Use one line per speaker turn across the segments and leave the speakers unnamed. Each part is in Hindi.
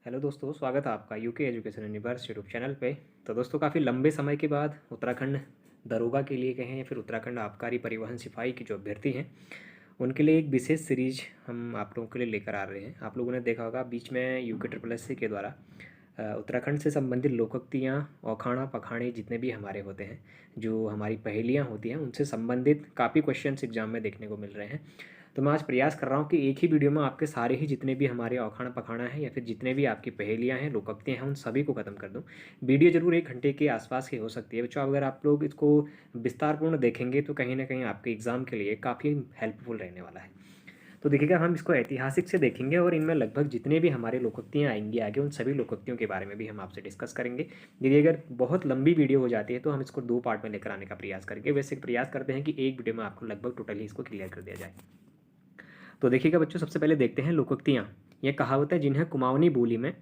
हेलो दोस्तों, स्वागत है आपका UK education universe YouTube channel पे। तो दोस्तों, काफ़ी लंबे समय के बाद उत्तराखंड दरोगा के लिए कहें या फिर उत्तराखंड आबकारी परिवहन सिपाही की जो अभ्यर्थी हैं उनके लिए एक विशेष सीरीज हम आप लोगों के लिए लेकर आ रहे हैं। आप लोगों ने देखा होगा बीच में यूके ट्रिपल एस सी के द्वारा उत्तराखंड से संबंधित लोकोक्तियाँ, औखाड़ा पखाड़े जितने भी हमारे होते हैं, जो हमारी पहेलियाँ होती हैं, उनसे संबंधित काफ़ी क्वेश्चंस एग्जाम में देखने को मिल रहे हैं। तो मैं आज प्रयास कर रहा हूँ कि एक ही वीडियो में आपके सारे ही जितने भी हमारे औखाड़ा पखाड़ा हैं या फिर जितने भी आपकी पहेलियाँ हैं, लोकोक्तियाँ हैं, उन सभी को ख़त्म कर दूँ। वीडियो ज़रूर 1 घंटे के आसपास की हो सकती है बच्चों। अगर आप लोग इसको विस्तारपूर्ण देखेंगे तो कहीं ना कहीं आपके एग्ज़ाम के लिए काफ़ी हेल्पफुल रहने वाला है। तो देखिएगा, हम इसको ऐतिहासिक से देखेंगे और इनमें लगभग जितने भी हमारे लोकोक्तियाँ आएंगी आगे, उन सभी लोकोक्तियों के बारे में भी हम आपसे डिस्कस करेंगे। यदि अगर बहुत लंबी वीडियो हो जाती है तो हम इसको 2 पार्ट में लेकर आने का प्रयास करेंगे। वैसे प्रयास करते हैं कि एक वीडियो में आपको लगभग टोटली इसको क्लियर कर दिया जाए। तो देखिएगा बच्चों, सबसे पहले देखते हैं लोकोक्तियाँ। ये कहावतें जिन्हें कुमाऊनी बोली में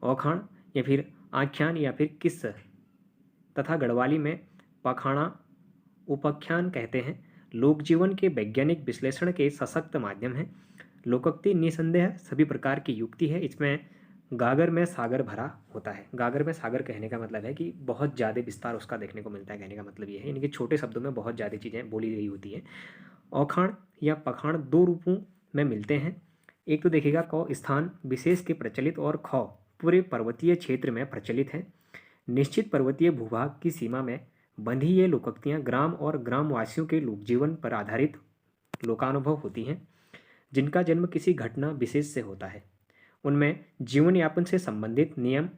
औखाण या फिर आख्यान या फिर किस्स तथा गढ़वाली में पखाणा उपाख्यान कहते हैं, लोक जीवन के वैज्ञानिक विश्लेषण के सशक्त माध्यम हैं। लोकोक्ति निसंदेह सभी प्रकार की युक्ति है। इसमें गागर में सागर भरा होता है। गागर में सागर कहने का मतलब है कि बहुत ज़्यादा विस्तार उसका देखने को मिलता है। कहने का मतलब ये है इनके छोटे शब्दों में बहुत ज़्यादा चीज़ें बोली गई होती हैं। औखाण या पखाण 2 रूपों में मिलते हैं। एक तो देखिएगा, क स्थान विशेष के प्रचलित और ख पूरे पर्वतीय क्षेत्र में प्रचलित है। निश्चित पर्वतीय भूभाग की सीमा में बंधी ये लोकोक्तियाँ ग्राम और ग्रामवासियों के लोक जीवन पर आधारित लोकानुभव होती हैं, जिनका जन्म किसी घटना विशेष से होता है। उनमें जीवन यापन से संबंधित नियम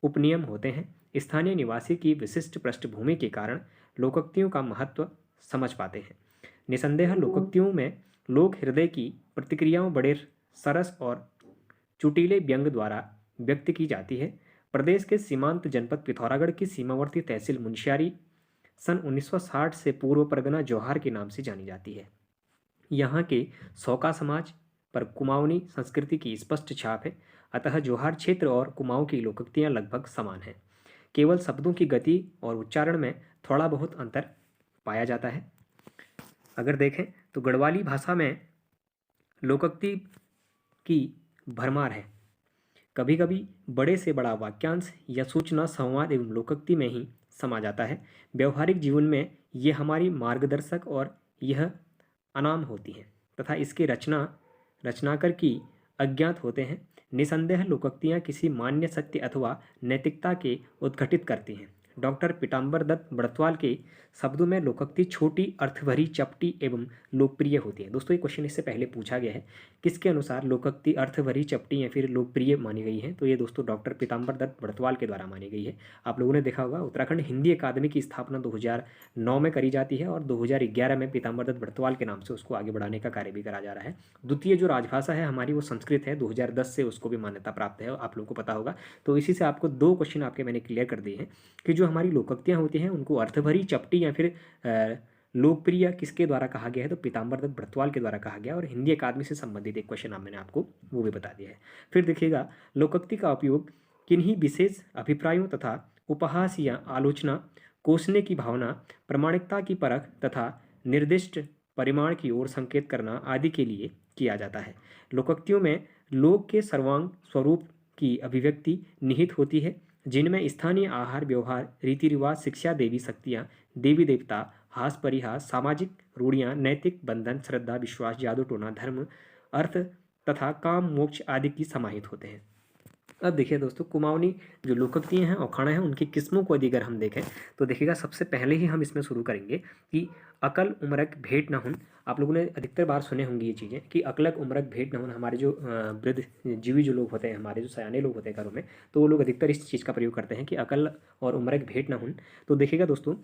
उपनियम होते हैं। स्थानीय निवासी की विशिष्ट पृष्ठभूमि के कारण लोकोक्तियों का महत्व समझ पाते हैं। निसंदेह लोकोक्तियों में लोक हृदय की प्रतिक्रियाओं बड़े सरस और चुटीले व्यंग द्वारा व्यक्त की जाती है। प्रदेश के सीमांत जनपद पिथौरागढ़ की सीमावर्ती तहसील मुंशियारी सन 1960 से पूर्व परगना जौहार के नाम से जानी जाती है। यहाँ के सौका समाज पर कुमाऊनी संस्कृति की स्पष्ट छाप है। अतः जौहार क्षेत्र और कुमाऊं की लोकोक्तियाँ लगभग समान हैं। केवल शब्दों की गति और उच्चारण में थोड़ा बहुत अंतर पाया जाता है। अगर देखें तो गढ़वाली भाषा में लोकोक्ति की भरमार है। कभी कभी बड़े से बड़ा वाक्यांश या सूचना संवाद एवं लोकोक्ति में ही समा जाता है। व्यवहारिक जीवन में ये हमारी मार्गदर्शक और यह अनाम होती हैं तथा इसके रचनाकर की अज्ञात होते हैं। निसंदेह लोकोक्तियाँ किसी मान्य सत्य अथवा नैतिकता के उद्घटित करती हैं। डॉक्टर पीताम्बर दत्त बड़तवाल के शब्दों में लोकोक्ति छोटी, अर्थभरी, चपटी एवं लोकप्रिय होती है। दोस्तों, ये क्वेश्चन इससे पहले पूछा गया है, किसके अनुसार लोकोक्ति अर्थभरी, चपटी या फिर लोकप्रिय मानी गई है। तो ये दोस्तों डॉक्टर पीताम्बर दत्त बड़तवाल के द्वारा मानी गई है। आप लोगों ने देखा होगा उत्तराखंड हिंदी अकादमी की स्थापना 2009 में करी जाती है और 2011 में पीताम्बर दत्त बड़तवाल के नाम से उसको आगे बढ़ाने का कार्य भी करा जा रहा है। द्वितीय जो राजभाषा है हमारी वो संस्कृत है, 2010 से उसको भी मान्यता प्राप्त है, आप लोगों को पता होगा। तो इसी से आपको 2 क्वेश्चन आपके मैंने क्लियर कर दिए हैं कि जो हमारी लोकोक्तियाँ होती हैं उनको अर्थभरी, चपटी या फिर लोकप्रिय किसके द्वारा कहा गया है, तो पीताम्बर दत्त बड़तवाल के द्वारा कहा गया। और हिंदी अकादमी से संबंधित एक क्वेश्चन मैंने आपको वो भी बता दिया है। फिर देखिएगा, लोकोक्ति का उपयोग किन्हीं विशेष अभिप्रायों तथा उपहास या आलोचना, कोसने की भावना, प्रामाणिकता की परख तथा निर्दिष्ट परिमाण की ओर संकेत करना आदि के लिए किया जाता है। लोकोक्तियों में लोक के सर्वांग स्वरूप की अभिव्यक्ति निहित होती है, जिनमें स्थानीय आहार व्यवहार, रीति रिवाज, शिक्षा, देवी शक्तियाँ, देवी देवता, हास परिहास, सामाजिक रूढ़ियाँ, नैतिक बंधन, श्रद्धा, विश्वास, जादू टोना, धर्म, अर्थ तथा काम मोक्ष आदि की समाहित होते हैं। अब देखिए दोस्तों, कुमाऊनी जो लोकोक्तियाँ हैं, औखाड़ा हैं, उनकी किस्मों को यदि अगर हम देखें तो देखिएगा, सबसे पहले ही हम इसमें शुरू करेंगे कि अकल उमरक भेंट न हुन। आप लोगों ने अधिकतर बार सुने होंगे ये चीज़ें कि अकलक उमरक भेंट न हुन। हमारे जो वृद्ध जीवी जो लोग होते हैं, हमारे जो सयाने लोग होते हैं घरों में, तो वो लोग अधिकतर इस चीज़ का प्रयोग करते हैं कि अकल और उमरक भेंट न हुन। तो देखिएगा दोस्तों,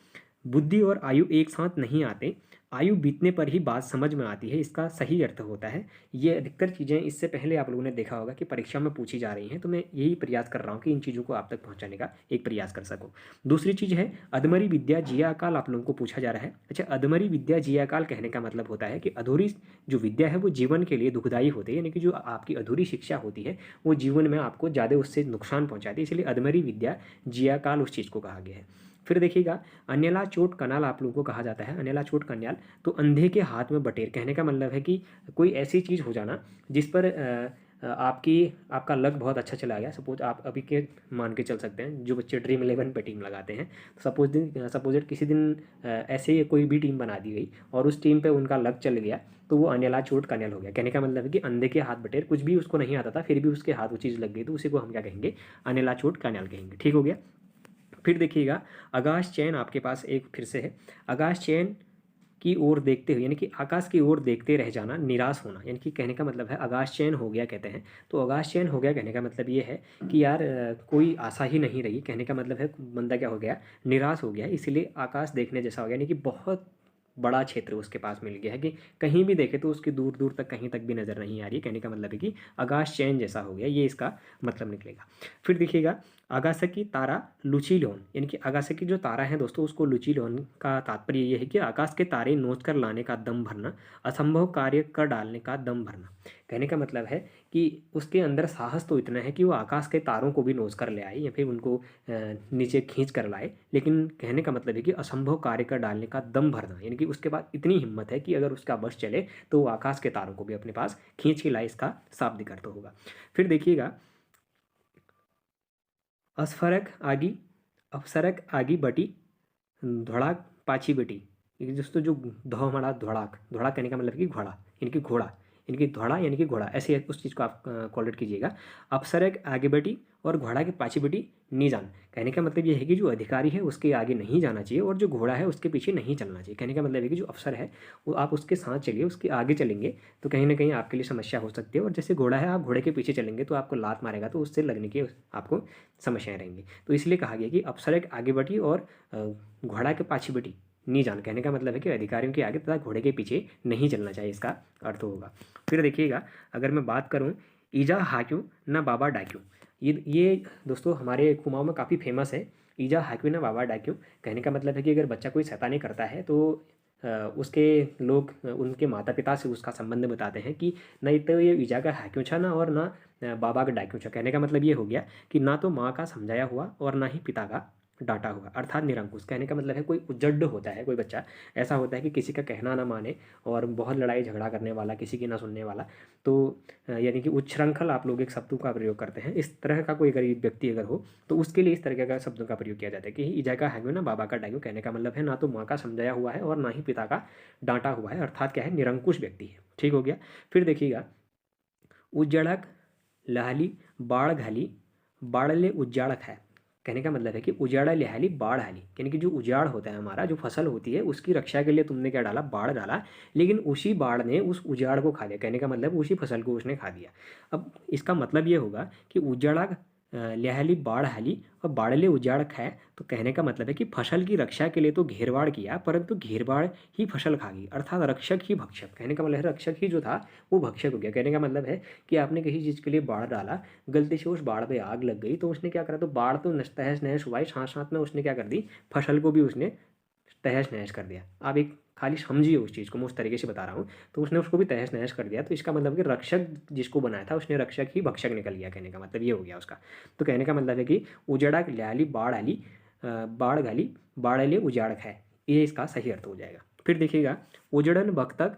बुद्धि और आयु एक साथ नहीं आते, आयु बीतने पर ही बात समझ में आती है, इसका सही अर्थ होता है। ये अधिकतर चीज़ें इससे पहले आप लोगों ने देखा होगा कि परीक्षा में पूछी जा रही हैं, तो मैं यही प्रयास कर रहा हूँ कि इन चीज़ों को आप तक पहुँचाने का एक प्रयास कर सकूँ। दूसरी चीज़ है अधमरी विद्या जिया काल, आप लोगों को पूछा जा रहा है। अच्छा, अधमरी विद्या जिया काल कहने का मतलब होता है कि अधूरी जो विद्या है वो जीवन के लिए दुखदायी होती है, यानी कि जो आपकी अधूरी शिक्षा होती है वो जीवन में आपको ज़्यादा उससे नुकसान पहुँचाती है, इसलिए अधमरी विद्या जिया काल उस चीज़ को कहा गया है। फिर देखिएगा, अन्यला चोट कनाल आप लोगों को कहा जाता है। अन्यला चोट कन्याल, तो अंधे के हाथ में बटेर कहने का मतलब है कि कोई ऐसी चीज़ हो जाना जिस पर आपका लक बहुत अच्छा चला गया। सपोज आप अभी के मान के चल सकते हैं, जो बच्चे ड्रीम 11 पे टीम लगाते हैं, सपोज किसी दिन ऐसे ही कोई भी टीम बना दी गई और उस टीम पे उनका लक चल गया, तो वो अनिला चोट कनियल हो गया। कहने का मतलब है कि अंधे के हाथ बटेर, कुछ भी उसको नहीं आता था फिर भी उसके हाथ वो चीज़ लग गई, तो उसी को हम क्या कहेंगे, अनिला चोट कनियल कहेंगे। ठीक हो गया। फिर देखिएगा, आकाश चैन आपके पास एक फिर से है। आकाश चैन की ओर देखते हुए, यानी कि आकाश की ओर देखते रह जाना, निराश होना, यानी कि कहने का मतलब है आकाश चैन हो गया कहते हैं। तो आकाश चैन हो गया कहने का मतलब ये है कि यार कोई आशा ही नहीं रही। कहने का मतलब है बंदा क्या हो गया, निराश हो गया, इसीलिए आकाश देखने जैसा हो गया, यानी कि बहुत बड़ा क्षेत्र उसके पास मिल गया है कि कहीं भी देखे तो उसकी दूर दूर तक कहीं तक भी नज़र नहीं आ रही। कहने का मतलब है कि आकाश चैन जैसा हो गया, ये इसका मतलब निकलेगा। फिर देखिएगा, आगासाकी तारा लुचिलोन, यानी कि आगासाकी जो तारा है दोस्तों, उसको लुचिलोन का तात्पर्य ये है कि आकाश के तारे नोच कर लाने का दम भरना, असंभव कार्य कर डालने का दम भरना। कहने का मतलब है कि उसके अंदर साहस तो इतना है कि वो आकाश के तारों को भी नोच कर ले आए या फिर उनको नीचे खींच कर लाए, लेकिन कहने का मतलब है कि असंभव कार्य कर डालने का दम भरना, यानी कि उसके बाद इतनी हिम्मत है कि अगर उसका बस चले तो वो आकाश के तारों को भी अपने पास खींच के लाए, इसका शाब्दिक अर्थ होगा। फिर देखिएगा, असफरक आगी, अपसरक आगी बटी, धड़ाक पाछी बेटी। ये दोस्तों जो धौमड़ा धड़ाक, धड़ाक कहने का मतलब कि घोड़ा, यानी कि घोड़ा, यानी कि धोड़ा यानी कि घोड़ा, ऐसे उस चीज़ को आप कॉलेट कीजिएगा। अपसरक आगे बेटी और घोड़ा की पाछी बेटी नी जान। कहने का मतलब ये है कि जो अधिकारी है उसके आगे नहीं जाना चाहिए और जो घोड़ा है उसके पीछे नहीं चलना चाहिए। कहने का मतलब है कि जो अफसर है वो आप उसके साथ चलिए, उसके आगे चलेंगे तो कहीं ना कहीं आपके लिए समस्या हो सकती है, और जैसे घोड़ा है आप घोड़े के पीछे चलेंगे तो आपको लात मारेगा, तो उससे लगने की आपको समस्याएं रहेंगी। तो इसलिए कहा गया कि अफसर एक आगे बढ़ी और घोड़ा के पाछी बढ़ी नहीं जान। कहने का मतलब है कि अधिकारियों के आगे तथा घोड़े के पीछे नहीं चलना चाहिए, इसका अर्थ होगा। फिर देखिएगा, अगर मैं बात करूँ ईजा हाक्यू ना बाबा डाक्यू, ये दोस्तों हमारे कुमाऊँ में काफ़ी फेमस है। ईजा हाक्यू ना बाबा डाक्यू, कहने का मतलब है कि अगर बच्चा कोई शैतानी करता है तो उसके लोग उनके माता पिता से उसका संबंध बताते हैं कि नहीं तो ये ईजा का हाक्यू छा ना और ना बाबा का डाक्यू छा। कहने का मतलब ये हो गया कि ना तो माँ का समझाया हुआ और ना ही पिता का डांटा हुआ, अर्थात निरंकुश। कहने का मतलब है कोई उजड्ड होता है, कोई बच्चा ऐसा होता है कि किसी का कहना ना माने और बहुत लड़ाई झगड़ा करने वाला, किसी की ना सुनने वाला। तो यानी कि उच्छृंखल आप लोग एक शब्दों का प्रयोग करते हैं। इस तरह का कोई गरीब व्यक्ति अगर हो तो उसके लिए इस तरह का शब्दों का प्रयोग किया जाता है कि ईजा का हैग्यू ना बाबा का डाग्यू। कहने का मतलब है ना तो माँ का समझाया हुआ है और ना ही पिता का डांटा हुआ है, अर्थात क्या है, निरंकुश व्यक्ति है। ठीक हो गया। फिर देखिएगा, उज्जड़क लहाली बाढ़ घाली, बाढ़ले उज्जाड़क है। कहने का मतलब है कि उजाड़ा लिहाली बाढ़ हाली, यानी कि जो उजाड़ होता है हमारा, जो फसल होती है उसकी रक्षा के लिए तुमने क्या डाला, बाढ़ डाला, लेकिन उसी बाढ़ ने उस उजाड़ को खा लिया। कहने का मतलब उसी फसल को उसने खा दिया। अब इसका मतलब ये होगा कि उजाड़ा लिहाली बाढ़ हाली और बाढ़ले उजाड़ खाए, तो कहने का मतलब है कि फसल की रक्षा के लिए तो घेरबाड़ किया, परंतु घेरबाड़ ही फसल खा गई, अर्थात रक्षक ही भक्षक। कहने का मतलब है रक्षक ही जो था वो भक्षक हो गया। कहने का मतलब है कि आपने किसी चीज़ के लिए बाढ़ डाला, गलती से उस बाढ़ पे आग लग गई, तो उसने क्या करा, तो बाढ़ तो तहस नहस हुआ ही, साथ साथ में उसने क्या कर दी, फसल को भी उसने तहस नहस कर दिया। आप एक खाली समझिए उस चीज़ को, मैं उस तरीके से बता रहा हूँ। तो उसने उसको भी तहस नहस कर दिया, तो इसका मतलब कि रक्षक जिसको बनाया था उसने रक्षक ही भक्षक निकल गया। कहने का मतलब ये हो गया उसका। तो कहने का मतलब है कि उजड़ा ल्याली बाढ़ आली, बाढ़ गाली बाढ़ ले उजाड़ खाए, ये इसका सही अर्थ हो जाएगा। फिर देखिएगा, उजड़न बख्तक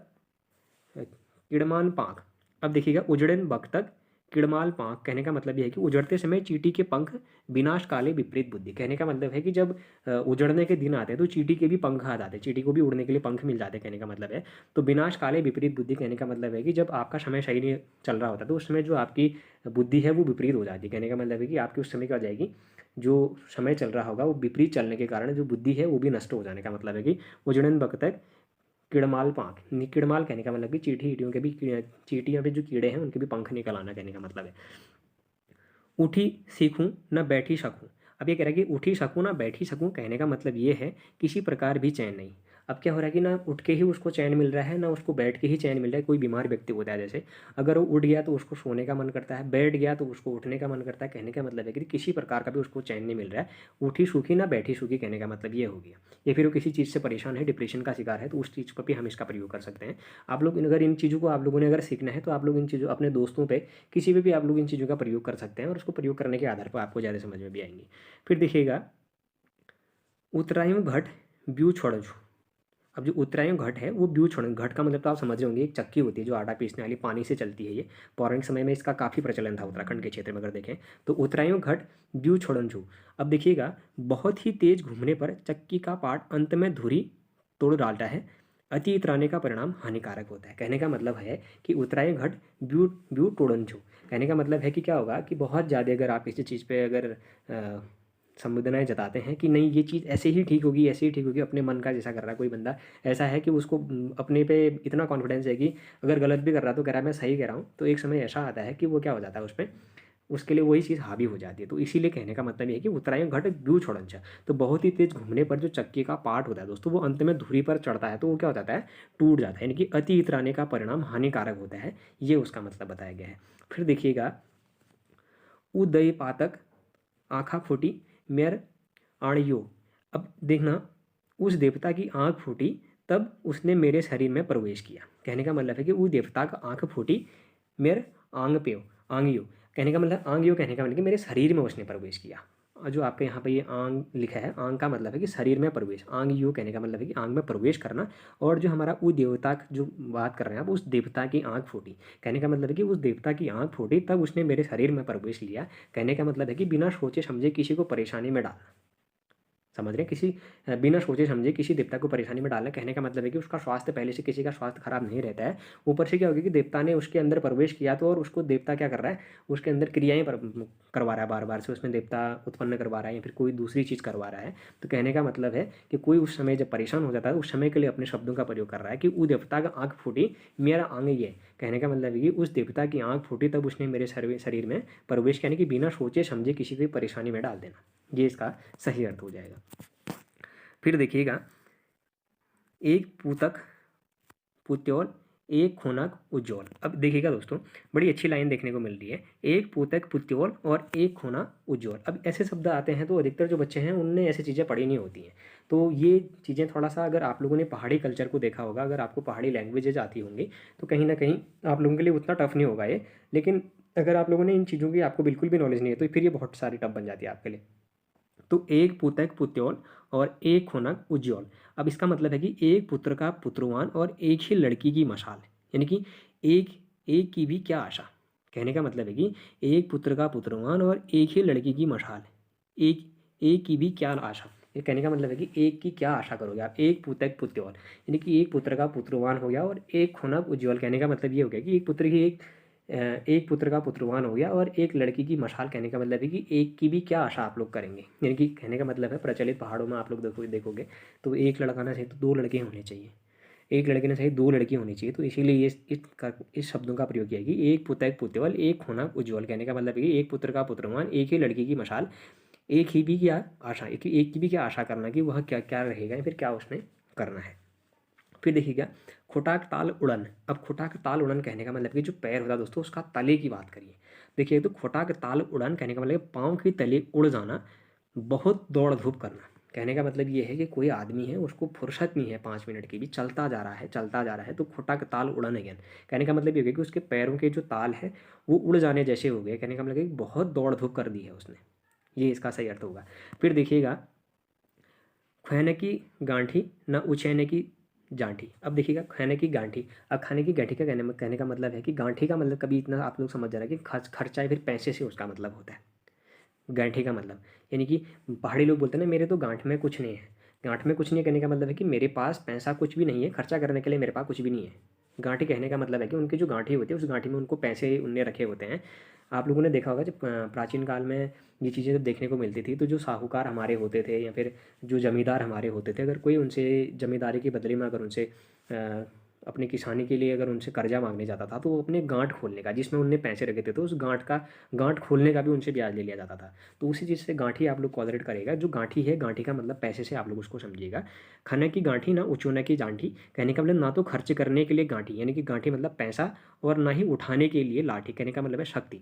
किड़मान पाँख। अब देखिएगा, उजड़न बख्तक किड़माल पाँख, कहने का मतलब यह है कि उजड़ते समय चींटी के पंख विनाश काले विपरीत बुद्धि। कहने का मतलब है कि जब उजड़ने के दिन आते हैं तो चींटी के भी पंख आ जाते हैं, चींटी को भी उड़ने के लिए पंख मिल जाते हैं। कहने का मतलब है तो विनाश काले विपरीत बुद्धि, कहने का मतलब है कि जब आपका समय सही नहीं चल रहा होता तो उस समय जो आपकी बुद्धि है वो विपरीत हो जाती है। कहने का मतलब है कि आपकी उस समय क्या हो जाएगी, जो समय चल रहा होगा वो विपरीत चलने के कारण जो बुद्धि है वो भी नष्ट हो जाने का मतलब है कि उजड़न बख्तक किड़माल पाँख। किड़माल कहने का मतलब कि चींटी ईटियों के भी, चींटियों पे जो कीड़े हैं उनके भी पंख निकल आना, कहने का मतलब है। उठी सीखूं न बैठी सकूं। अब ये कह रहा है कि उठी सकूं ना बैठी सकूं, कहने का मतलब ये है किसी प्रकार भी चैन नहीं। अब क्या हो रहा है कि ना उठ के ही उसको चैन मिल रहा है, ना उसको बैठ के ही चैन मिल रहा है। कोई बीमार व्यक्ति होता है जैसे, अगर वो उठ गया तो उसको सोने का मन करता है, बैठ गया तो उसको उठने का मन करता है। कहने का मतलब है कि किसी प्रकार का भी उसको चैन नहीं मिल रहा है। उठी सूखी ना बैठी सूखी, कहने का मतलब ये हो गया। या फिर वो किसी चीज़ से परेशान है, डिप्रेशन का शिकार है, तो उस चीज़ पर भी हम इसका प्रयोग कर सकते हैं। आप लोग अगर इन चीज़ों को आप लोगों ने अगर सीखना है तो आप लोग इन चीज़ों अपने दोस्तों पर किसी पे भी आप लोग इन चीज़ों का प्रयोग कर सकते हैं और उसको प्रयोग करने के आधार पर आपको ज़्यादा समझ में भी आएंगी। फिर देखिएगा, उतरायु घट ब्यू छोड़ छू। अब जो उत्तरायण घट है वो ब्यू छोड़न, घट का मतलब तो आप समझ रहे होंगे, एक चक्की होती है जो आटा पीसने वाली, पानी से चलती है ये। पौराणिक समय में इसका काफ़ी प्रचलन था उत्तराखंड के क्षेत्र में अगर देखें तो। उत्तरायण घट ब्यू छोड़नछू। अब देखिएगा, बहुत ही तेज घूमने पर चक्की का पार्ट अंत में धुरी तोड़ डालता है, अति इतराने का परिणाम हानिकारक होता है। कहने का मतलब है कि उत्तरायण घट ब्यू ब्यू तोड़नछू। कहने का मतलब है कि क्या होगा कि बहुत ज़्यादा अगर आप किसी चीज़ पे अगर संवेदनाएं जताते हैं कि नहीं ये चीज़ ऐसे ही ठीक होगी, ऐसे ही ठीक होगी, अपने मन का जैसा कर रहा है कोई बंदा, ऐसा है कि उसको अपने पे इतना कॉन्फिडेंस है कि अगर गलत भी कर रहा है तो कह रहा है मैं सही कह रहा हूँ, तो एक समय ऐसा आता है कि वो क्या हो जाता है उस पर, उसके लिए वही चीज़ हावी हो जाती है। तो इसीलिए कहने का मतलब ये है कि उत्तरायण घट ब्यू छोड़नछा। तो बहुत ही तेज घूमने पर जो चक्की का पार्ट होता है दोस्तों वो अंत में धुरी पर चढ़ता है तो वो क्या हो जाता है, टूट जाता है, यानी कि अति इतराने का परिणाम हानिकारक होता है, ये उसका मतलब बताया गया है। फिर देखिएगा, उदय पातक आँखा फूटी मेर आणियो। अब देखना, उस देवता की आँख फूटी तब उसने मेरे शरीर में प्रवेश किया। कहने का मतलब है कि वो देवता का आँख फूटी मेरे आंग पे आंगियो। कहने का मतलब आंगियो, कहने का मतलब कि मेरे शरीर में उसने प्रवेश किया। और जो आपके यहाँ पे ये आंग लिखा है, आंग का मतलब है कि शरीर में प्रवेश, आंग यू कहने का मतलब है कि आंग में प्रवेश करना। और जो हमारा वो देवता जो बात कर रहे हैं आप, उस देवता की आंख फूटी, कहने का मतलब है कि उस देवता की आंख फूटी तब उसने मेरे शरीर में प्रवेश लिया। कहने का मतलब है कि बिना सोचे समझे किसी को परेशानी में डालना, समझ रहे हैं, किसी बिना सोचे समझे किसी देवता को परेशानी में डालना। कहने का मतलब है कि उसका स्वास्थ्य पहले से किसी का स्वास्थ्य खराब नहीं रहता है, ऊपर से क्या होगा कि देवता ने उसके अंदर प्रवेश किया तो, और उसको देवता क्या कर रहा है, उसके अंदर क्रियाएं करवा रहा है, बार बार से उसमें देवता उत्पन्न करवा रहा है या फिर कोई दूसरी चीज़ करवा रहा है। तो कहने का मतलब है कि कोई उस समय जब परेशान हो जाता है उस समय के लिए अपने शब्दों का प्रयोग कर रहा है कि वो देवता का आँख फूटी मेरा आंग ये। कहने का मतलब है कि उस देवता की आँख फूटी तब उसने मेरे शरीर में प्रवेश किया, यानी कि बिना सोचे समझे किसी को परेशानी में डाल देना, ये इसका सही अर्थ हो जाएगा। फिर देखिएगा, एक पूतक पुत्योल एक खोनक उज्ज्वल। अब देखिएगा दोस्तों, बड़ी अच्छी लाइन देखने को मिल रही है, एक पूतक पुत्योल और एक खोना उज्ज्वल। अब ऐसे शब्द आते हैं तो अधिकतर जो बच्चे हैं उनने ऐसी चीज़ें पढ़ी नहीं होती हैं। तो ये चीज़ें थोड़ा सा, अगर आप लोगों ने पहाड़ी कल्चर को देखा होगा, अगर आपको पहाड़ी लैंग्वेजेज आती होंगी तो कहीं ना कहीं आप लोगों के लिए उतना टफ नहीं होगा ये। लेकिन अगर आप लोगों ने इन चीज़ों की आपको बिल्कुल भी नॉलेज नहीं है तो फिर ये बहुत सारी टफ बन जाती है आपके लिए। तो एक पुतक पुत्योल और एक खोनक उज्ज्वल। अब इसका मतलब है कि एक पुत्र का पुत्रवान और एक ही लड़की की मशाल, यानी कि एक एक की भी क्या आशा। कहने का मतलब है कि एक पुत्र का पुत्रवान और एक ही लड़की की मशाल, एक एक की भी क्या आशा। ये कहने का मतलब है कि एक की क्या आशा करोगे आप, एक पुतक पुत्योल, यानी कि एक पुत्र का पुत्रवान हो गया और एक खोनक उज्ज्वल। कहने का मतलब ये हो गया कि एक पुत्र की एक पुत्र का पुत्रवान हो गया और एक लड़की की मशाल। कहने का मतलब है कि एक की भी क्या आशा आप लोग करेंगे, यानी कि कहने का मतलब है प्रचलित पहाड़ों में आप लोग देखोगे तो एक लड़का ना चाहिए तो दो लड़के होने चाहिए, एक लड़के ना चाहिए दो लड़की होनी चाहिए। तो इसीलिए ये इस शब्दों का प्रयोग किया कि एक पुतक पुत्यवल एक होना उज्ज्वल। कहने का मतलब है कि एक पुत्र का पुत्रवान, एक ही लड़की की मशाल, एक ही भी क्या आशा, एक की भी क्या आशा करना कि वह क्या क्या रहेगा या फिर क्या उसने करना है। फिर देखिएगा, खुटाक ताल उड़न। अब खुटाक ताल उड़न कहने का मतलब कि जो पैर होता है दोस्तों उसका तले की बात करिए। देखिए, तो खुटाक ताल उड़न कहने का मतलब पाँव की तले उड़ जाना, बहुत दौड़ धूप करना। कहने का मतलब ये है कि कोई आदमी है उसको फुर्सत नहीं है 5 मिनट की भी, चलता जा रहा है चलता जा रहा है, तो खुटाक ताल उड़न अगेन। कहने का मतलब ये हो गया कि उसके पैरों के जो ताल है वो उड़ जाने जैसे हो गए। कहने का मतलब कि बहुत दौड़ धूप कर दी है उसने, ये इसका सही अर्थ होगा। फिर देखिएगा, खैने की गांठी न उछैने की जांठी। अब देखिएगा, खाने की गांठी। अब खाने की गांठी का कहने का मतलब है कि गांठी का मतलब कभी इतना आप लोग समझ जा रहे हैं कि खर्चा या फिर पैसे से उसका मतलब होता है गांठी का मतलब। यानी कि पहाड़ी लोग बोलते हैं ना, मेरे तो गांठ में कुछ नहीं है। गांठ में कुछ नहीं कहने का मतलब है कि मेरे पास पैसा कुछ भी नहीं है, खर्चा करने के लिए मेरे पास कुछ भी नहीं है। गांठी कहने का मतलब है कि उनकी जो गांठी होती है उस गांठी में उनको पैसे उनने रखे होते हैं। आप लोगों ने देखा होगा जब प्राचीन काल में ये चीज़ें जब देखने को मिलती थी तो जो साहूकार हमारे होते थे या फिर जो जमींदार हमारे होते थे, अगर कोई उनसे जमींदारी के बदले में अगर उनसे अपनी किसानी के लिए अगर उनसे कर्जा मांगने जाता था तो वो अपने गांठ खोलने का, जिसमें उनने पैसे रखे थे, तो उस गांठ खोलने का भी उनसे ब्याज ले लिया जाता था। तो उसी चीज़ से गांठी आप लोग कॉलरेट करेगा। जो गांठी है, गांठी का मतलब पैसे से आप लोग उसको समझिएगा। खाने की गांठी ना उचूने की जांठी। कहने का मतलब ना तो खर्च करने के लिए गांठी, यानी कि गांठी मतलब पैसा, और ना ही उठाने के लिए लाठी। कहने का मतलब है शक्ति।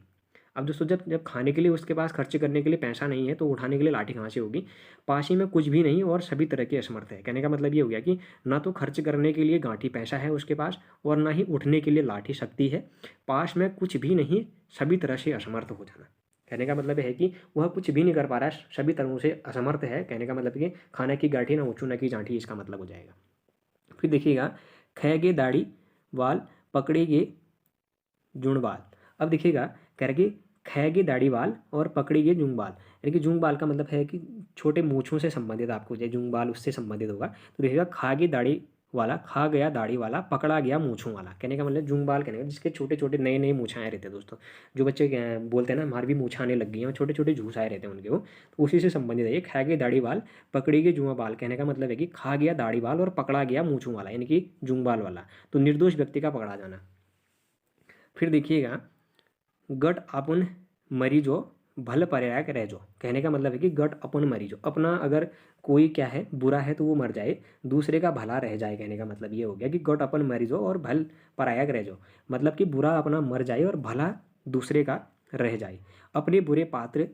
अब दोस्तों, जब जब खाने के लिए उसके पास खर्च करने के लिए पैसा नहीं है तो उठाने के लिए लाठी कहाँ से होगी। पास में कुछ भी नहीं और सभी तरह के असमर्थ है। कहने का मतलब ये हो गया कि ना तो खर्च करने के लिए गांठी पैसा है उसके पास और ना ही उठने के लिए लाठी शक्ति है। पास में कुछ भी नहीं, सभी तरह से असमर्थ हो जाना। कहने का मतलब है कि वह कुछ भी नहीं कर पा रहा है, सभी तरह से असमर्थ है। कहने का मतलब कि खाने की गांठी ना ऊँचू न की जांठी, इसका मतलब हो जाएगा। फिर देखिएगा खैगे दाढ़ी वाल पकड़ेगे जुड़वाल। अब देखिएगा कह रहा कि खैगे दाढ़ी वाल और पकड़ेगे जुंग बाल, यानी कि जुंग बाल का मतलब है कि छोटे मूछों से संबंधित आपको जो जुंग बाल उससे संबंधित होगा। तो देखिएगा खागे दाढ़ी वाला, खा गया दाढ़ी वाला, पकड़ा गया मूछों वाला, कहने का मतलब जुंग बाल कहने का जिसके छोटे छोटे नए नए मूछ आए रहते हैं दोस्तों। जो बच्चे बोलते हैं ना हमारी भी मूछ आने लग गई हैं, छोटे छोटे झूस आए रहते हैं उनके, वो तो उसी से संबंधित है ये खा गए दाढ़ी वाल पकड़ेगे जुआ बाल। कहने का मतलब है कि खा गया दाढ़ी वाल और पकड़ा गया मूछों वाला, यानी कि जुंग बाल वाला, तो निर्दोष व्यक्ति का पकड़ा जाना। फिर देखिएगा गट अपन मरीजो भल पर्यायक रह जो। कहने का मतलब है कि गट अपन मरीजो, अपना अगर कोई क्या है बुरा है तो वो मर जाए, दूसरे का भला रह जाए। कहने का मतलब ये हो गया कि गट अपन मरीजो और भल परायक रह जो, मतलब कि बुरा अपना मर जाए और भला दूसरे का रह जाए। अपने बुरे पात्र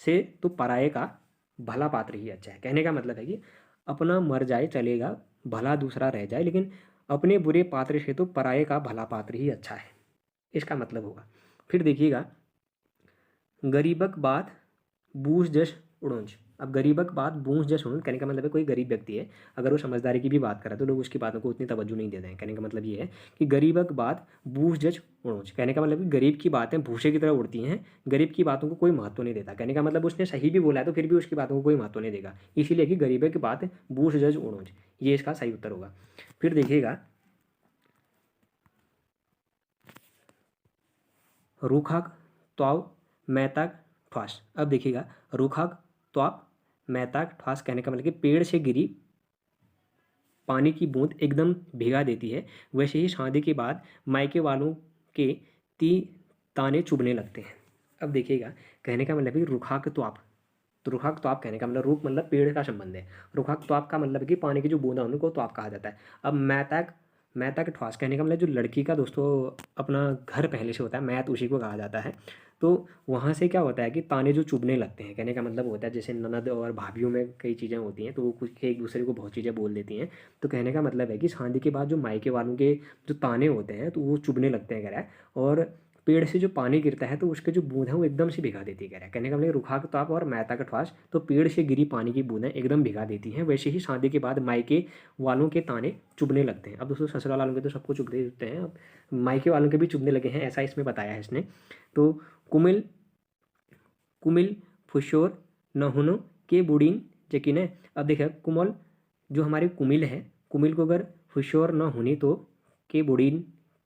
से तो पराये का भला पात्र ही अच्छा है। कहने का मतलब है कि अपना मर जाए चलेगा, भला दूसरा रह जाए, लेकिन अपने बुरे पात्र से तो पराये का भला पात्र ही अच्छा है, इसका मतलब होगा। फिर देखिएगा गरीबक बात बूझ जश उड़ोंज। अब गरीबक बात बूझ जश उड़ोंज कहने का मतलब है कोई गरीब व्यक्ति है, अगर वो समझदारी की भी बात करे तो लोग उसकी बातों को उतनी तवज्जो नहीं देते हैं। कहने का मतलब ये है कि गरीबक बात बूझ जश उड़ोंज, कहने का मतलब कि गरीब की बातें भूसे की तरह उड़ती हैं, गरीब की बातों को कोई महत्व नहीं देता। कहने का मतलब उसने सही भी बोला है तो फिर भी उसकी बातों को कोई महत्व नहीं देगा, इसीलिए कि गरीब की बात बूझ जज उड़ोंज, ये इसका सही उत्तर होगा। फिर देखिएगा रूखाक त्वाव मैताक ठवास। अब देखिएगा रूखाक त्वाव मैताक ठवास कहने का मतलब कि पेड़ से गिरी पानी की बूंद एकदम भिगा देती है, वैसे ही शादी के बाद मायके वालों के ती ताने चुभने लगते हैं। अब देखिएगा कहने का मतलब है रुखाक त्वाप, तो रुखाक त्वाप कहने का मतलब रुख मतलब पेड़ का संबंध है, रुखाक त्वाप का मतलब कि पानी की जो बूंदा उनको त्वाप कहा जाता है। अब मैतक ठवास कहने का मतलब जो लड़की का दोस्तों अपना घर पहले से होता है, मैत उसी को कहा जाता है। तो वहाँ से क्या होता है कि ताने जो चुभने लगते हैं, कहने का मतलब होता है जैसे ननद और भाभीियों में कई चीज़ें होती हैं तो वो कुछ एक दूसरे को बहुत चीज़ें बोल देती हैं। तो कहने का मतलब है कि शादी के बाद जो मायके वालों के जो ताने होते हैं तो वो चुभने लगते हैं कह रहा है, और पेड़ से जो पानी गिरता है तो उसके जो बूंद है वो एकदम से भिगा देती है कह रहा है। कहने का मतलब रुखाक ताप और मैता का ठवास, तो पेड़ से गिरी पानी की बूंदें एकदम भिगा देती हैं, वैसे ही शादी के बाद मायके वालों के ताने चुभने लगते हैं। अब दोस्तों ससुराल वालों के तो सबको चुभते होते हैं, अब मायके वालों के भी चुभने लगे हैं, ऐसा इसमें बताया है इसने। तो कुमिल कुमिल फुशोर नहुनो के बुड़ीन जकीन। अब देखिए कुमल जो हमारी कुमिल है, कुमिल को अगर फुशोर न होनी तो के बुड़ीन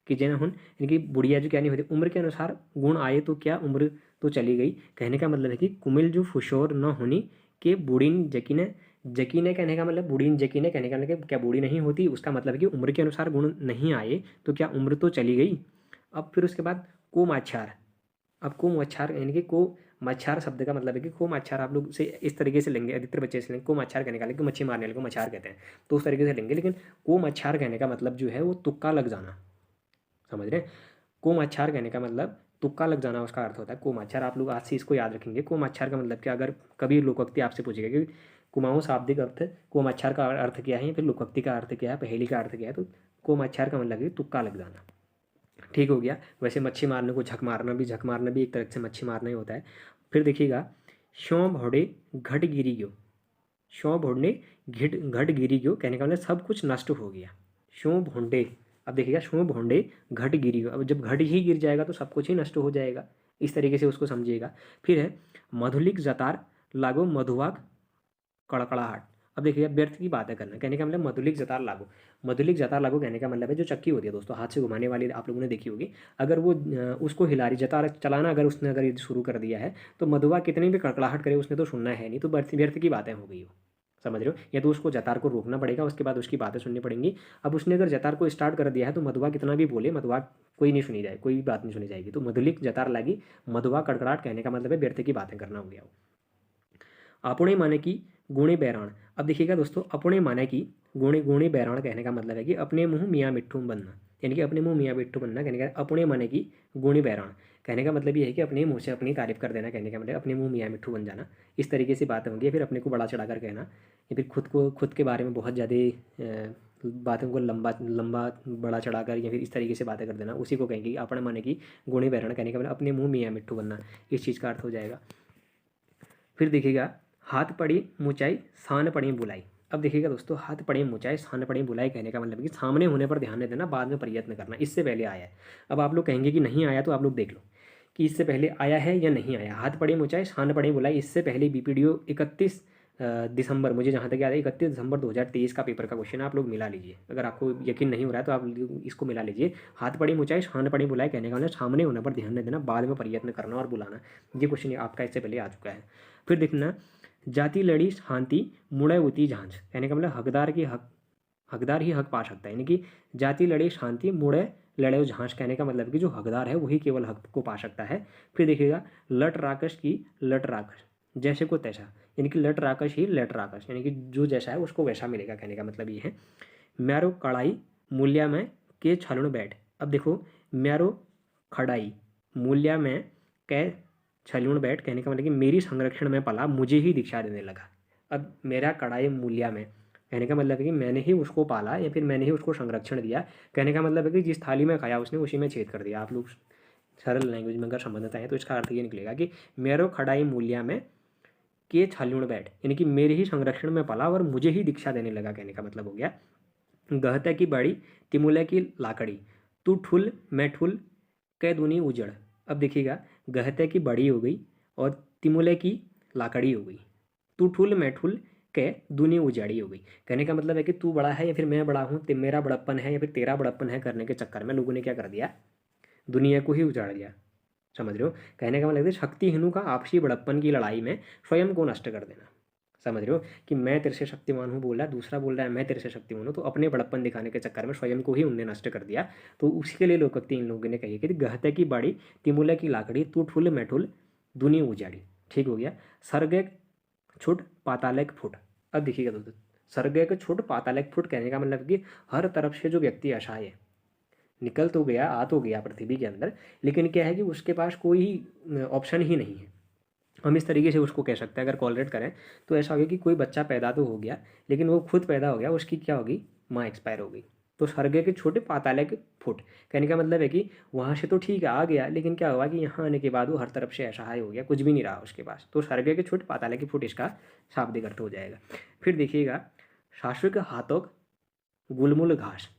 कि जन हुन, यानी कि बुढ़िया जो क्या नहीं होती, उम्र के अनुसार गुण आए तो क्या उम्र तो चली गई। कहने का मतलब है कि कुमिल जो फुशोर न होनी के बुढ़ीन जकीन, जकीन कहने का मतलब बुढ़ीन जकीन कहने का मतलब क्या बूढ़ी नहीं होती, उसका मतलब है कि उम्र के अनुसार गुण नहीं आए तो क्या उम्र तो चली गई। अब फिर उसके बाद को माछार। अब को मच्छार यानी कि को मच्छार शब्द का मतलब है कि को मच्छार आप लोग से इस तरीके से लेंगे, अधिकतर बच्चे से लेंगे को मच्छार कहने का, लेकिन मच्छी मारने वाले को मच्छार कहते हैं तो उस तरीके से लेंगे, लेकिन को मच्छार कहने का मतलब जो है वो तुक्का लग जाना, समझ रहे हैं। को मच्छार कहने का मतलब तुक्का लग जाना उसका अर्थ होता है को मच्छार। आप लोग आज से इसको याद रखेंगे। को मच्छार का मतलब क्या, अगर कभी लोकोक्ति आपसे पूछेगा कि कुमाऊं शाब्दिक अर्थ को मच्छार का अर्थ क्या है, फिर लोकोक्ति का अर्थ क्या है, पहेली का अर्थ क्या है, तो को मच्छार का मतलब है तुक्का लग जाना। ठीक हो गया। वैसे मच्छी मारने को झक मारना भी एक तरह से मच्छी मारना ही होता है। फिर देखिएगा शौ भोड़े घट गिरी गयो, शौ भोड़ने घट गिरी गयो कहने का मतलब सब कुछ नष्ट हो गया। शौ भोंडे, अब देखिएगा शौ भोंडे घट गिरी गयो, अब जब घट ही गिर जाएगा तो सब कुछ ही नष्ट हो जाएगा, इस तरीके से उसको समझिएगा। फिर है मधुलिक जतार लागो मधुवाक कड़कड़ाहट। अब देखिए व्यर्थ की बातें करना, कहने का मतलब मधुलिक जतार लागो, मधुलिक जतार लागो कहने का मतलब है जो चक्की होती है दोस्तों हाथ से घुमाने वाली, आप लोगों ने देखी होगी, अगर वो उसको हिला रही जतार चलाना अगर उसने अगर ये शुरू कर दिया है तो मधुआ कितनी भी कड़कड़ाहट करे उसने तो सुनना है नहीं, तो व्यर्थ की बातें हो गई हो, समझ रहे हो। या तो उसको जतार को रोकना पड़ेगा, उसके बाद उसकी बातें सुननी पड़ेंगी। अब उसने अगर जतार को स्टार्ट कर दिया है तो मधुआ कितना भी बोले, मधुआ कोई नहीं सुनी जाए, कोई भी बात नहीं सुनी जाएगी। तो मधुलिक जतार लागी मधुआ कड़कड़ाहट कहने का मतलब है व्यर्थ की बातें करना हो गया। अपने माने की गुणे बैराण। अब देखिएगा दोस्तों अपने माने की गुणे गुणे बैराण कहने का मतलब है कि अपने मुंह मियाँ मिट्ठू बनना, यानी कि अपने मुंह मियाँ मिट्ठू बनना। कहने का अपने माने की गुणे बैराण कहने का मतलब ये है कि अपने मुंह से अपनी तारीफ कर देना, कहने का मतलब अपने मुंह मियाँ मिट्ठू बन जाना, इस तरीके से बातें होंगी। फिर अपने को बड़ा चढ़ाकर कहना, या फिर खुद के बारे में बहुत ज़्यादा बातों को लंबा लंबा बड़ा चढ़ाकर या फिर इस तरीके से बातें कर देना, उसी को कहेंगे अपने माने की गुणे बैराण कहने का मतलब अपने मुंह मियाँ मिट्ठू बनना, इस चीज़ का अर्थ हो जाएगा। फिर देखिएगा हाथ पड़ी मुचाई शान पड़ी बुलाई। अब देखिएगा दोस्तों, हाथ पड़े मुचाए सान पड़े बुलाए कहने का मतलब कि सामने होने पर ध्यान नहीं देना, बाद में प्रयत्न करना, इससे पहले आया है। अब आप लोग कहेंगे कि नहीं आया, तो आप लोग देख लो कि इससे पहले आया है या नहीं आया। हाथ पड़े मुचाए सान पड़े बुलाए, इससे पहले बीपीडीओ 31 दिसंबर, मुझे जहाँ तक याद है 31 दिसंबर 2023 का पेपर का क्वेश्चन आप लोग मिला लीजिए। अगर आपको यकीन नहीं हो रहा है तो आप इसको मिला लीजिए। हाथ पड़े मुचाए सान पड़े बुलाए कहने का मतलब सामने होने पर ध्यान नहीं देना, बाद में प्रयत्न करना और बुलाना। ये क्वेश्चन आपका इससे पहले आ चुका है। फिर देखना, जाति लड़ी शांति मुड़े उती झांझ कहने का मतलब हकदार ही हक पा सकता है, यानी कि जाति लड़ी शांति मुड़े लड़े झांझ कहने का मतलब कि जो हकदार है वही केवल हक को पा सकता है। फिर देखिएगा, लट राकश की लट राकश जैसे को तैसा, यानी कि लट राकश ही लट राकश, यानी कि जो जैसा है उसको वैसा मिलेगा कहने का मतलब ये है। म्यारो कड़ाई मूल्या में के छलुण बैठ, अब देखो म्यारो खड़ाई मूल्या में कै छलूण बैठ कहने का मतलब कि मेरी संरक्षण में पला मुझे ही दीक्षा देने लगा। अब मेरा कड़ाई मूल्या में कहने का मतलब है कि मैंने ही उसको पाला या फिर मैंने ही उसको संरक्षण दिया। कहने का मतलब है कि जिस थाली में खाया उसने उसी में छेद कर दिया। आप लोग सरल लैंग्वेज में अगर समझना है तो इसका अर्थ ये निकलेगा कि मेरो खड़ाई मूल्या में के छलूण बैठ, यानी कि मेरे ही संरक्षण में पला और मुझे ही दीक्षा देने लगा कहने का मतलब हो गया। गहते की बड़ी तिमुले की लाकड़ी, तू ठुल मैं ठुल कै दूनी उजड़। अब देखिएगा, गहते की बड़ी हो गई और तिमुले की लाकड़ी हो गई, तू ठुल मैं ठुल कै दूनी उजाड़ी हो गई। कहने का मतलब है कि तू बड़ा है या फिर मैं बड़ा हूँ, मेरा बड़प्पन है या फिर तेरा बड़प्पन है करने के चक्कर में लोगों ने क्या कर दिया, दुनिया को ही उजाड़ दिया। समझ रहे हो? कहने का मतलब है शक्तिहीनों का आपसी बड़प्पन की लड़ाई में स्वयं को नष्ट कर देना। समझ रहे हो कि मैं तेरे से शक्तिमान हूँ बोल रहा है, दूसरा बोल रहा है मैं तेरे से शक्तिमान हूँ, तो अपने बड़प्पन दिखाने के चक्कर में स्वयं को ही उनने नष्ट कर दिया। तो उसके लिए लोकोक्ति इन लोगों ने कही कि गहते की बाड़ी तिमुले की लाकड़ी, तू ठुल मैं ठुल दुनी उजाड़ी। ठीक हो गया। सर्ग छुट पातालेक फुट। अब देखिएगा दोस्तों, सर्ग छुट पातालेक फुट कहने का मतलब कि हर तरफ से जो व्यक्ति असहाय है, निकल तो गया आ तो गया पृथ्वी के अंदर, लेकिन क्या है कि उसके पास कोई ऑप्शन ही नहीं है। हम इस तरीके से उसको कह सकते हैं, अगर कॉलरेट करें तो ऐसा हो गया कि कोई बच्चा पैदा तो हो गया लेकिन वो खुद पैदा हो गया, उसकी क्या होगी, माँ एक्सपायर हो गई। तो स्वर्ग के छोटे पाताले के फुट कहने का मतलब है कि वहाँ से तो ठीक है आ गया, लेकिन क्या हुआ कि यहाँ आने के बाद वो हर तरफ से असहाय हो गया, कुछ भी नहीं रहा उसके पास। तो स्वर्ग के छोटे पाताले के फुट इसका शाब्दिक अर्थ हो जाएगा। फिर देखिएगा, शाश्वत हाथों गुलमुल घास।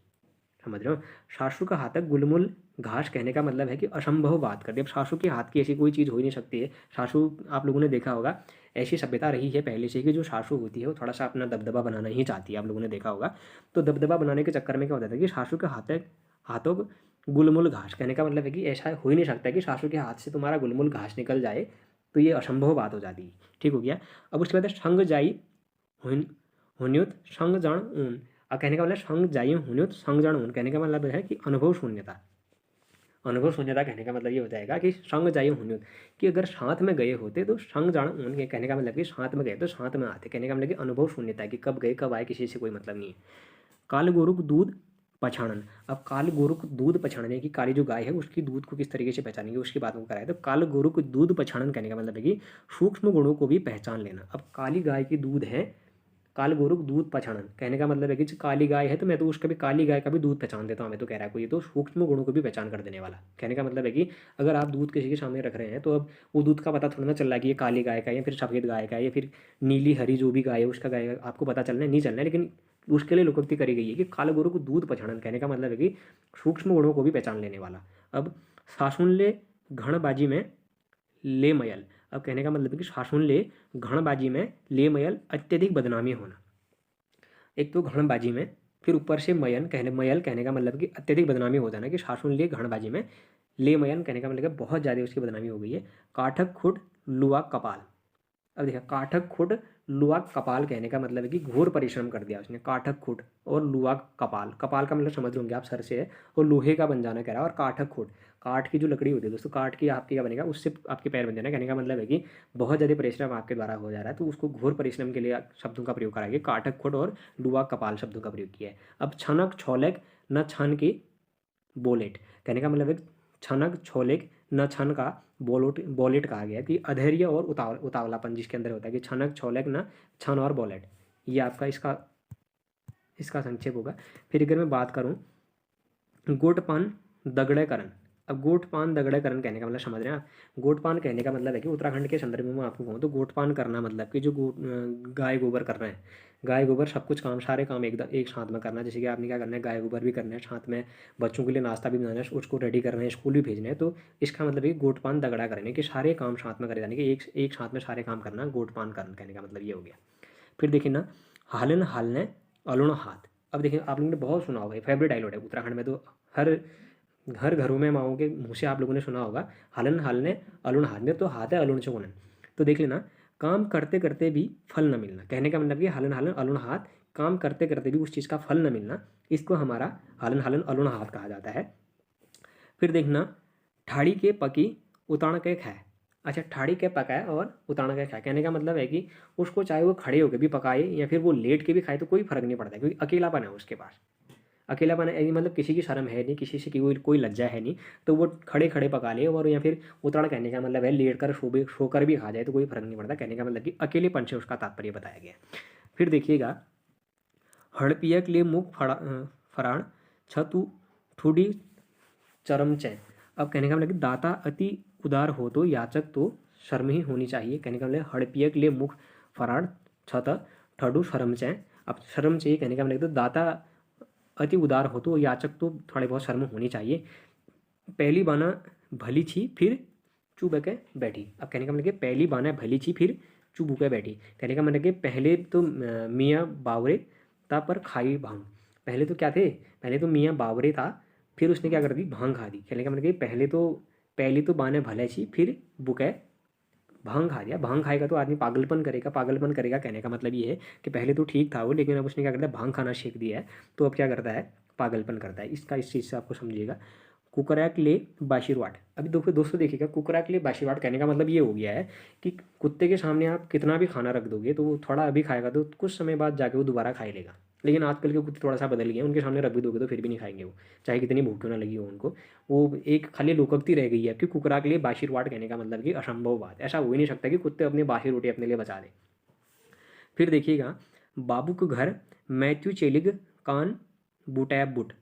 समझ रहे हो? सासू का हाथक गुलमुल घास कहने का मतलब है कि असंभव बात कर दी। अब सासू के हाथ की ऐसी कोई चीज़ हो ही नहीं सकती है। सासू आप लोगों ने देखा होगा, ऐसी सभ्यता रही है पहले से कि जो सासू होती है वो थोड़ा सा अपना दबदबा बनाना ही चाहती है, आप लोगों ने देखा होगा। तो दबदबा बनाने के चक्कर में क्या होता है कि सासू के हाथों गुलमुल घास कहने का मतलब है कि ऐसा हो ही नहीं सकता कि सासू के हाथ से तुम्हारा गुलमुल घास निकल जाए, तो ये असंभव बात हो जाती है। ठीक हो गया। अब उसके बाद संग जाई हुन्युत संग जण ऊन। अब कहने का मतलब संग जाइए हुन्युत संग जण ऊन कहने का मतलब है कि अनुभव शून्यता। अनुभव शून्यता कहने का मतलब ये हो जाएगा कि संग जाइए हुन्युत, कि अगर साथ में गए होते तो संग जान ऊन के कहने का मतलब कि साथ में गए तो साथ में आते, कहने का मतलब कि अनुभव शून्यता है कि कब गए कब आए किसी से कोई मतलब नहीं है। काल गोरुक दूध पछाड़न। अब काल गोरुक दूध पछाड़ने की, काली जो गाय है उसकी दूध को किस तरीके से पहचानेंगे उसकी बात को कराए। तो काल गोरुक दूध पछाड़न कहने का मतलब है कि सूक्ष्म गुणों को भी पहचान लेना। अब काली गाय की दूध है, काल गोरुक दूध पहचानन कहने का मतलब है कि काली गाय है तो मैं तो उसका भी, काली गाय का भी दूध पहचान देता हूँ मैं, तो कह रहा है कोई, तो सूक्ष्म गुणों को भी पहचान कर देने वाला। कहने का मतलब है कि अगर आप दूध किसी के सामने रख रहे हैं तो अब वो दूध का पता थोड़ा ना चल रहा है कि ये काली गाय का है या फिर सफ़ेद गाय का है या फिर नीली हरी जो भी गाय है उसका गाय आपको पता चलना है नहीं चलना है, लेकिन उसके लिए लोकोक्ति करी गई है कि काल गोरु को दूध पहचानन कहने का मतलब है कि सूक्ष्म गुणों को भी पहचान लेने वाला। अब सासुन ले घणबाजी में ले मयल। अब कहने का मतलब है कि सासुन ले घणबाजी में ले मयल अत्यधिक बदनामी होना। एक तो घणबाजी में, फिर ऊपर से मयल कहने का मतलब कि अत्यधिक बदनामी हो जाना, कि सासुन ले घणबाजी में ले मयन कहने का मतलब बहुत ज़्यादा उसकी बदनामी हो गई है। काठक खुड लुआ कपाल। अब देखा, काठक खुड लुआ कपाल कहने का मतलब है कि घोर परिश्रम कर दिया उसने। काठक खुड और लुआ कपाल, कपाल का मतलब समझ होंगे आप, सर से है, और लोहे का बन जाना कह रहा है। और काठक खुड, काठ की जो लकड़ी होती है दोस्तों, काठ की आपकी क्या बनेगा, उससे आपके पैर बन जाना। कहने का मतलब है कि बहुत ज़्यादा परिश्रम आपके द्वारा हो जा रहा है, तो उसको घोर परिश्रम के लिए शब्दों का प्रयोग करा गया, काठक खुड और लुआ कपाल शब्दों का प्रयोग किया है। अब छनक छौलक न छन के बोलेट कहने का मतलब है छनक छौलेक न छन का बोलेट कहा गया, कि अधैर्य और उतावलापन जिसके अंदर होता है, कि छनक छौलेक न छन और बोलेट, ये आपका इसका संक्षेप होगा। फिर अगर मैं बात करूं, गोटपान दगड़े करन, अब गोटपान दगड़करण कहने का मतलब समझ रहे हैं आप। गोटपान कहने का मतलब है कि उत्तराखंड के संदर्भ में मैं आपको कहूँ तो गोटपान करना मतलब कि जो गाय गोबर करना है, गाय गोबर सब कुछ काम, सारे काम एक साथ में करना है। जैसे कि आपने क्या करना है, गाय गोबर भी करना है, साथ में बच्चों के लिए नाश्ता भी बनाना है, उसको रेडी करना है, स्कूल भी भेजना है। तो इसका मतलब ये गोटपान दगड़ा करने कि सारे काम साथ में करे जाने के, एक साथ में सारे काम करना, गोटपान करना कहने का मतलब ये हो गया। फिर देखिए ना, हालन हालने अरुण हाथ। अब देखिए आप लोगों ने बहुत सुना होगा, फेवरेट डायलॉग है उत्तराखंड में, तो हर हर घरों में माओ के मुँह से आप लोगों ने सुना होगा, हलन हालने अरुण हाथ में, तो हाथ है अरुण से गुणन। तो देख लेना, काम करते करते भी फल न मिलना कहने का मतलब ये हलन हलन अरुण हाथ, काम करते करते भी उस चीज़ का फल न मिलना, इसको हमारा हलन हलन अरुण हाथ कहा जाता है। फिर देखना, ठाड़ी के पकी उताण के खाए। अच्छा, ठाड़ी के पकाए और उताण के खाए कहने का मतलब है कि उसको चाहे वो खड़े होकर भी पकाए या फिर वो लेट के भी खाए तो कोई फर्क नहीं पड़ता, क्योंकि अकेलापन है उसके पास। अकेलापन है मतलब किसी की शर्म है नहीं, किसी से कोई कोई लज्जा है नहीं, तो वो खड़े खड़े पका ले, और या फिर उताड़ कहने का मतलब है लेट कर सोकर भी खा जाए तो कोई फर्क नहीं पड़ता, कहने का मतलब कि अकेलेपन से उसका तात्पर्य बताया गया। फिर देखिएगा, हड़पिया के लिए मुख फराण छतु ठूडी चरम चैन। अब कहने का मतलब कि दाता अति उदार हो तो याचक तो शर्म ही होनी चाहिए, कहने का मतलब हड़पिया के लिए मुख फराण छत ठडू शर्म चैन। अब शर्म चाहिए कहने का मतलब तो दाता अति उदार हो तो याचक तो थोड़े बहुत शर्म होनी चाहिए। पहली बाना भली छी फिर चुप के बैठी। अब कहने का मतलब कि पहली बाना भली छी फिर चुप के बैठी, कहने का मतलब कि पहले तो मियाँ बावरे था पर खाई भांग। पहले तो क्या थे, पहले तो मियाँ बावरे था, फिर उसने क्या कर दी, भांग खा दी। कहने का मतलब कि पहले तो बाने भले छी फिर बुके भांग खा दिया। भांग खाएगा तो आदमी पागलपन करेगा, पागलपन करेगा कहने का मतलब ये है कि पहले तो ठीक था वो, लेकिन अब उसने क्या करता है, भांग खाना सीख दिया है, तो अब क्या करता है, पागलपन करता है। इसका इस चीज़ से आपको समझिएगा। कुकरैक ले बाशीरवाट। अभी दोस्तों देखिएगा, कुकरैक ले बाशीरवाट कहने का मतलब ये हो गया है कि कुत्ते के सामने आप कितना भी खाना रख दोगे तो वो थोड़ा अभी खाएगा तो कुछ समय बाद जाके वो दोबारा खा लेगा। लेकिन आजकल के कुत्ते थोड़ा सा बदल गए हैं, उनके सामने रख भी दोगे तो फिर भी नहीं खाएंगे वो, चाहे कितनी भूख क्यों ना लगी हो उनको। वो एक खाली लोकोक्ति रह गई है कि कुकरा के लिए बाशीरवाट कहने का मतलब कि असंभव बात, ऐसा हो ही नहीं सकता कि कुत्ते अपनी बासी रोटी अपने लिए बचा लें। फिर देखिएगा, बाबू के घर मैथ्यू चेलिग कान बूटैब बुट।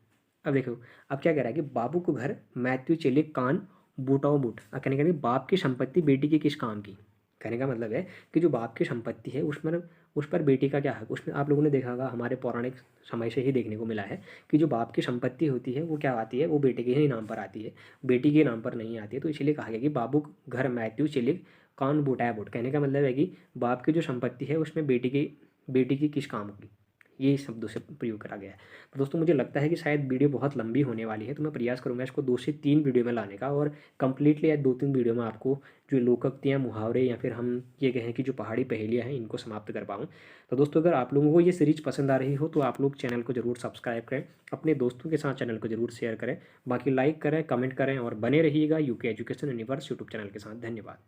अब देखो, अब क्या कह रहा है कि बाबू को घर मैथ्यू चेलिग कान बूटाओ बूट। अब कहने का नहीं, बाप की संपत्ति बेटी के किस काम की, कहने का मतलब है कि जो बाप की संपत्ति है उसमें उस पर बेटी का क्या हक। उसमें आप लोगों ने देखा होगा, हमारे पौराणिक समय से ही देखने को मिला है कि जो बाप की संपत्ति होती है वो क्या आती है, वो बेटे के ही नाम पर आती है, बेटी के नाम पर नहीं आती है। तो इसलिए कहा गया कि बाबू घर मैथ्यू चेलिग कान बूटाया बूट, कहने का मतलब है कि बाप की जो संपत्ति है उसमें बेटी की किस काम की, ये शब्दों से प्रयोग करा गया है। तो दोस्तों मुझे लगता है कि शायद वीडियो बहुत लंबी होने वाली है, तो मैं प्रयास करूंगा इसको 2 से 3 वीडियो में लाने का, और कंप्लीटली या 2-3 वीडियो में आपको जो लोकोक्तियाँ, मुहावरे या फिर हम ये कहें कि जो पहाड़ी पहेलियाँ हैं इनको समाप्त कर पाऊँ। तो दोस्तों अगर आप लोगों को ये सीरीज पसंद आ रही हो तो आप लोग चैनल को जरूर सब्सक्राइब करें, अपने दोस्तों के साथ चैनल को जरूर शेयर करें, बाकी लाइक करें, कमेंट करें और बने रहिएगा UK education universe YouTube channel के साथ। धन्यवाद।